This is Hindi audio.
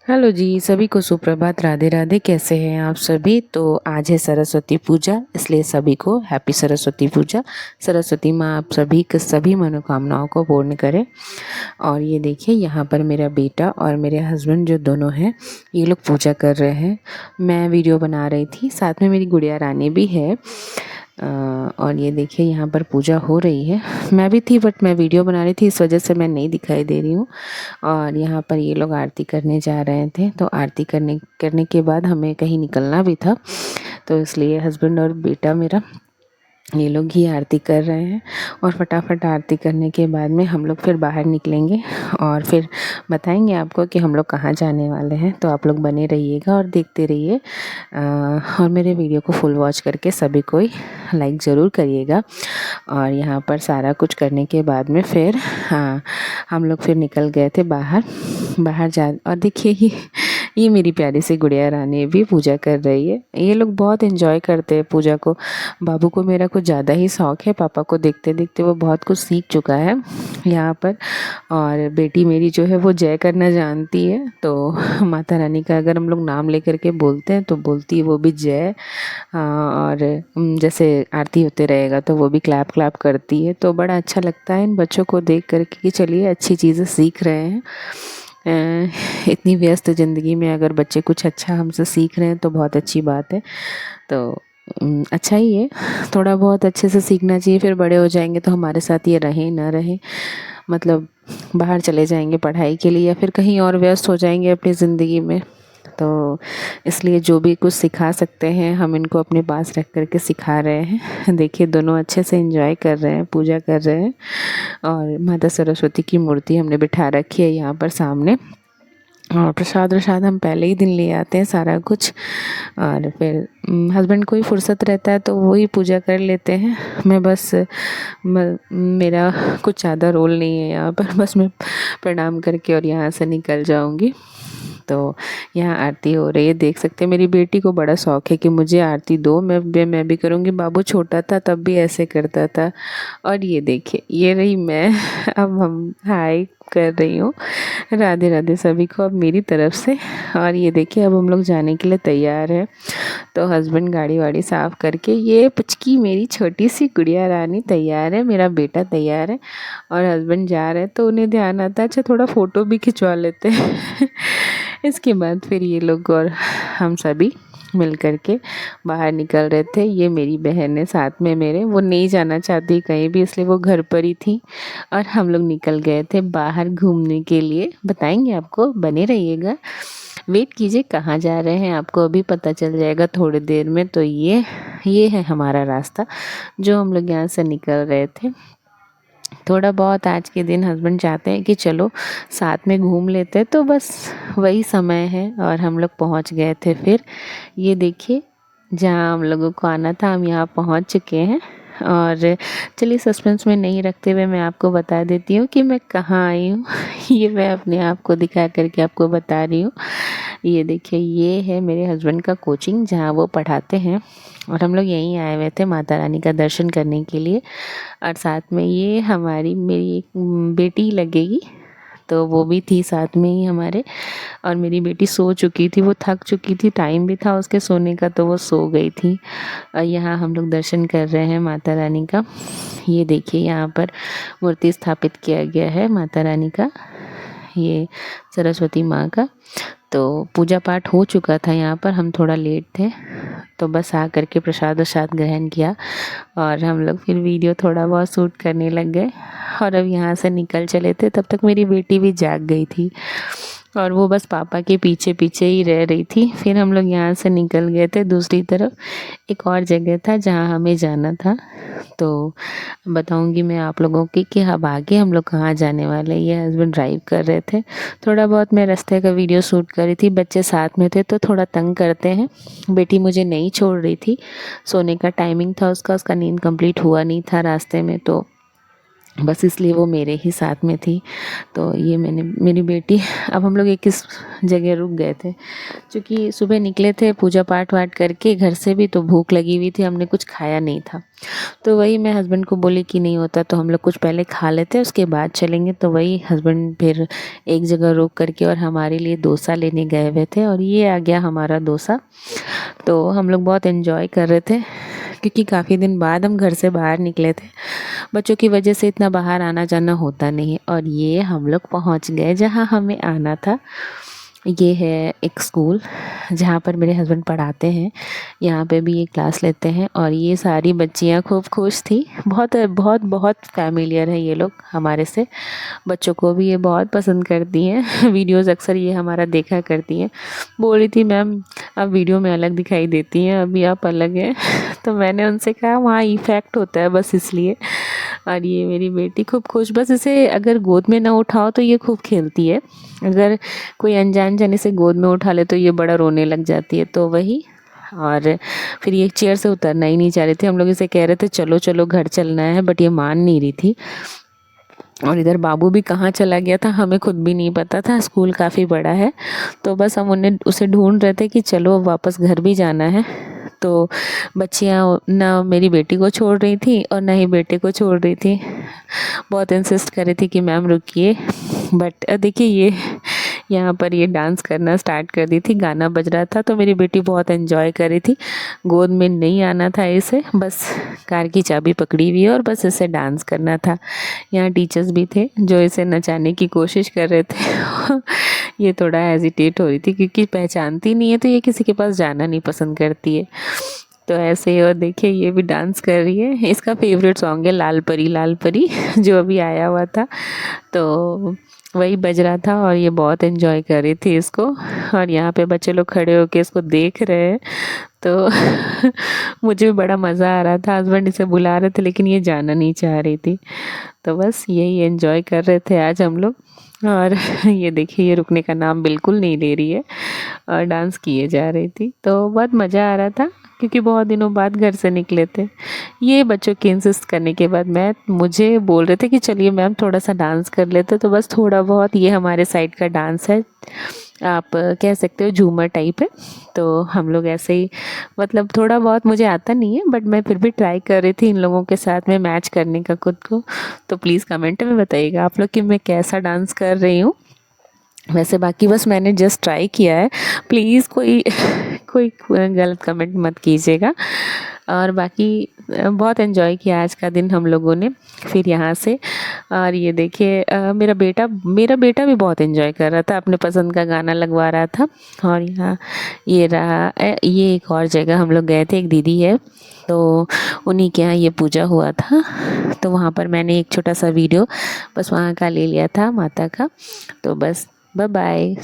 हेलो जी, सभी को सुप्रभात, राधे राधे। कैसे हैं आप सभी? तो आज है सरस्वती पूजा, इसलिए सभी को हैप्पी सरस्वती पूजा। सरस्वती माँ आप सभी के सभी मनोकामनाओं को पूर्ण करें। और ये देखिए, यहाँ पर मेरा बेटा और मेरे हस्बैंड जो दोनों हैं, ये लोग पूजा कर रहे हैं। मैं वीडियो बना रही थी, साथ में मेरी गुड़िया रानी भी है। और ये देखिए, यहाँ पर पूजा हो रही है। मैं भी थी बट मैं वीडियो बना रही थी, इस वजह से मैं नहीं दिखाई दे रही हूँ। और यहाँ पर ये लोग आरती करने जा रहे थे, तो आरती करने के बाद हमें कहीं निकलना भी था, तो इसलिए हस्बैंड और बेटा मेरा ये लोग ही आरती कर रहे हैं। और फटाफट आरती करने के बाद में हम लोग फिर बाहर निकलेंगे और फिर बताएंगे आपको कि हम लोग कहाँ जाने वाले हैं। तो आप लोग बने रहिएगा और देखते रहिए। और मेरे वीडियो को फुल वॉच करके सभी कोई लाइक ज़रूर करिएगा। और यहाँ पर सारा कुछ करने के बाद में फिर हम लोग फिर निकल गए थे बाहर जा। और देखिए, ये मेरी प्यारी सी गुड़िया रानी भी पूजा कर रही है। ये लोग बहुत एंजॉय करते हैं पूजा को। बाबू को मेरा कुछ ज़्यादा ही शौक है, पापा को देखते देखते वो बहुत कुछ सीख चुका है यहाँ पर। और बेटी मेरी जो है वो जय करना जानती है, तो माता रानी का अगर हम लोग नाम लेकर के बोलते हैं तो बोलती है वो भी जय। और जैसे आरती होते रहेगा तो वो भी क्लैप क्लैप करती है। तो बड़ा अच्छा लगता है इन बच्चों को देख करके कि चलिए अच्छी चीज़ें सीख रहे हैं। इतनी व्यस्त ज़िंदगी में अगर बच्चे कुछ अच्छा हमसे सीख रहे हैं तो बहुत अच्छी बात है। तो अच्छा ही है, थोड़ा बहुत अच्छे से सीखना चाहिए। फिर बड़े हो जाएंगे तो हमारे साथ ये रहें ना रहें, मतलब बाहर चले जाएंगे पढ़ाई के लिए या फिर कहीं और व्यस्त हो जाएंगे अपनी ज़िंदगी में। तो इसलिए जो भी कुछ सिखा सकते हैं हम इनको अपने पास रख कर के सिखा रहे हैं। देखिए, दोनों अच्छे से एंजॉय कर रहे हैं, पूजा कर रहे हैं। और माता सरस्वती की मूर्ति हमने बिठा रखी है यहाँ पर सामने। और प्रसाद वरसाद हम पहले ही दिन ले आते हैं सारा कुछ। और फिर हस्बैंड को ही फुर्सत रहता है तो वो ही पूजा कर लेते हैं। मैं बस मेरा कुछ ज़्यादा रोल नहीं है यहाँ पर, बस मैं प्रणाम करके और यहाँ से निकल जाऊँगी। तो यहाँ आरती हो रही है, देख सकते हैं। मेरी बेटी को बड़ा शौक है कि मुझे आरती दो, मैं भी करूँगी। बाबू छोटा था तब भी ऐसे करता था। और ये देखिए, ये रही मैं। अब हम हाय कर रही हूँ, राधे राधे सभी को अब मेरी तरफ से। और ये देखिए, अब हम लोग जाने के लिए तैयार हैं। तो हस्बैंड गाड़ी वाड़ी साफ़ करके, ये पुचकी मेरी छोटी सी गुड़िया रानी तैयार है, मेरा बेटा तैयार है और हस्बैंड जा रहे हैं। तो उन्हें ध्यान आता है, अच्छा थोड़ा फ़ोटो भी खिंचवा लेते हैं। इसके बाद फिर ये लोग और हम सभी मिल कर के बाहर निकल रहे थे। ये मेरी बहन है साथ में मेरे, वो नहीं जाना चाहती कहीं भी, इसलिए वो घर पर ही थी। और हम लोग निकल गए थे बाहर घूमने के लिए। बताएंगे आपको, बने रहिएगा, वेट कीजिए कहाँ जा रहे हैं, आपको अभी पता चल जाएगा थोड़ी देर में। तो ये है हमारा रास्ता जो हम लोग यहाँ से निकल रहे थे। थोड़ा बहुत आज के दिन हस्बैंड चाहते हैं कि चलो साथ में घूम लेते हैं, तो बस वही समय है। और हम लोग पहुंच गए थे फिर। ये देखिए, जहाँ हम लोगों को आना था हम यहाँ पहुंच चुके हैं। और चलिए, सस्पेंस में नहीं रखते हुए मैं आपको बता देती हूँ कि मैं कहाँ आई हूँ। ये मैं अपने आप को दिखा करके आपको बता रही हूँ। ये देखिए, ये है मेरे हस्बैंड का कोचिंग जहाँ वो पढ़ाते हैं। और हम लोग यहीं आए हुए थे माता रानी का दर्शन करने के लिए। और साथ में ये मेरी एक बेटी लगेगी, तो वो भी थी साथ में ही हमारे। और मेरी बेटी सो चुकी थी, वो थक चुकी थी, टाइम भी था उसके सोने का, तो वो सो गई थी। और यहाँ हम लोग दर्शन कर रहे हैं माता रानी का। ये देखिए, यहाँ पर मूर्ति स्थापित किया गया है माता रानी का, ये सरस्वती माँ का। तो पूजा पाठ हो चुका था यहाँ पर, हम थोड़ा लेट थे, तो बस आ करके प्रसाद वरसाद ग्रहण किया। और हम लोग फिर वीडियो थोड़ा बहुत शूट करने लग गए। और अब यहाँ से निकल चले थे, तब तक मेरी बेटी भी जाग गई थी और वो बस पापा के पीछे पीछे ही रह रही थी। फिर हम लोग यहाँ से निकल गए थे दूसरी तरफ, एक और जगह था जहाँ हमें जाना था। तो बताऊंगी मैं आप लोगों की कि अब आगे हम लोग कहाँ जाने वाले हैं। ये हस्बैंड ड्राइव कर रहे थे, थोड़ा बहुत मैं रास्ते का वीडियो शूट कर रही थी। बच्चे साथ में थे तो थोड़ा तंग करते हैं। बेटी मुझे नहीं छोड़ रही थी, सोने का टाइमिंग था उसका नींद कंप्लीट हुआ नहीं था रास्ते में, तो बस इसलिए वो मेरे ही साथ में थी। तो ये मेरी बेटी, अब हम लोग एक इस जगह रुक गए थे क्योंकि सुबह निकले थे पूजा पाठ वाठ करके घर से भी, तो भूख लगी हुई थी, हमने कुछ खाया नहीं था। तो वही मैं हस्बैंड को बोली कि नहीं होता तो हम लोग कुछ पहले खा लेते हैं उसके बाद चलेंगे। तो वही हस्बैंड फिर एक जगह रुक करके और हमारे लिए डोसा लेने गए हुए थे और ये आ गया हमारा डोसा। तो हम लोग बहुत एंजॉय कर रहे थे क्योंकि काफ़ी दिन बाद हम घर से बाहर निकले थे। बच्चों की वजह से इतना बाहर आना जाना होता नहीं है। और ये हम लोग पहुंच गए जहां हमें आना था। ये है एक स्कूल जहाँ पर मेरे हस्बैंड पढ़ाते हैं, यहाँ पे भी ये क्लास लेते हैं। और ये सारी बच्चियाँ खूब खुश थी, बहुत बहुत बहुत फैमिलियर है ये लोग हमारे से। बच्चों को भी ये बहुत पसंद करती हैं वीडियोस अक्सर ये हमारा देखा करती हैं। बोल रही थी मैम अब वीडियो में अलग दिखाई देती हैं, अभी आप अलग हैं तो मैंने उनसे कहा वहाँ इफ़ेक्ट होता है बस इसलिए। और ये मेरी बेटी खूब खुश, बस इसे अगर गोद में ना उठाओ तो ये खूब खेलती है, अगर कोई अनजान जने से गोद में उठा ले तो ये बड़ा रोने लग जाती है। तो वही, और फिर ये चेयर से उतरना ही नहीं चाह रही थी। हम लोग इसे कह रहे थे चलो चलो घर चलना है, बट ये मान नहीं रही थी। और इधर बाबू भी कहाँ चला गया था हमें खुद भी नहीं पता था, स्कूल काफ़ी बड़ा है। तो बस हम उसे ढूंढ रहे थे कि चलो अब वापस घर भी जाना है। तो बच्चियाँ ना मेरी बेटी को छोड़ रही थी और ना ही बेटे को छोड़ रही थी, बहुत इंसिस्ट कर रही थी कि मैम रुकिए। बट देखिए ये यहाँ पर ये डांस करना स्टार्ट कर दी थी, गाना बज रहा था तो मेरी बेटी बहुत एंजॉय कर रही थी। गोद में नहीं आना था इसे, बस कार की चाबी पकड़ी हुई है और बस इसे डांस करना था। यहाँ टीचर्स भी थे जो इसे नचाने की कोशिश कर रहे थे ये थोड़ा हेजिटेट हो रही थी क्योंकि पहचानती नहीं है तो ये किसी के पास जाना नहीं पसंद करती है। तो ऐसे ही, और देखिए ये भी डांस कर रही है। इसका फेवरेट सॉन्ग है लाल परी जो अभी आया हुआ था, तो वही बज रहा था और ये बहुत एंजॉय कर रही थी इसको। और यहाँ पे बच्चे लोग खड़े होके इसको देख रहे हैं। तो मुझे भी बड़ा मज़ा आ रहा था, हस्बैंड इसे बुला रहे थे लेकिन ये जाना नहीं चाह रही थी। तो बस यही एंजॉय कर रहे थे आज हम लोग। और ये देखिए ये रुकने का नाम बिल्कुल नहीं ले रही है और डांस किए जा रही थी, तो बहुत मज़ा आ रहा था क्योंकि बहुत दिनों बाद घर से निकले थे। ये बच्चों के इंसिस्ट करने के बाद मुझे बोल रहे थे कि चलिए मैम थोड़ा सा डांस कर लेते, तो बस थोड़ा बहुत, ये हमारे साइड का डांस है, आप कह सकते हो झूमर टाइप है। तो हम लोग ऐसे ही, मतलब थोड़ा बहुत मुझे आता नहीं है बट मैं फिर भी ट्राई कर रही थी इन लोगों के साथ में मैच करने का खुद को। तो प्लीज़ कमेंट में बताइएगा आप लोग कि मैं कैसा डांस कर रही हूँ। वैसे बाकी बस मैंने जस्ट ट्राई किया है, प्लीज़ कोई कोई गलत कमेंट मत कीजिएगा। और बाकी बहुत एंजॉय किया आज का दिन हम लोगों ने फिर यहाँ से। और ये देखिए मेरा बेटा भी बहुत एंजॉय कर रहा था, अपने पसंद का गाना लगवा रहा था। और यहाँ ये रहा ये एक और जगह हम लोग गए थे, एक दीदी है तो उन्हीं के यहाँ ये पूजा हुआ था, तो वहाँ पर मैंने एक छोटा सा वीडियो बस वहाँ का ले लिया था माता का। तो बस बाय बाय।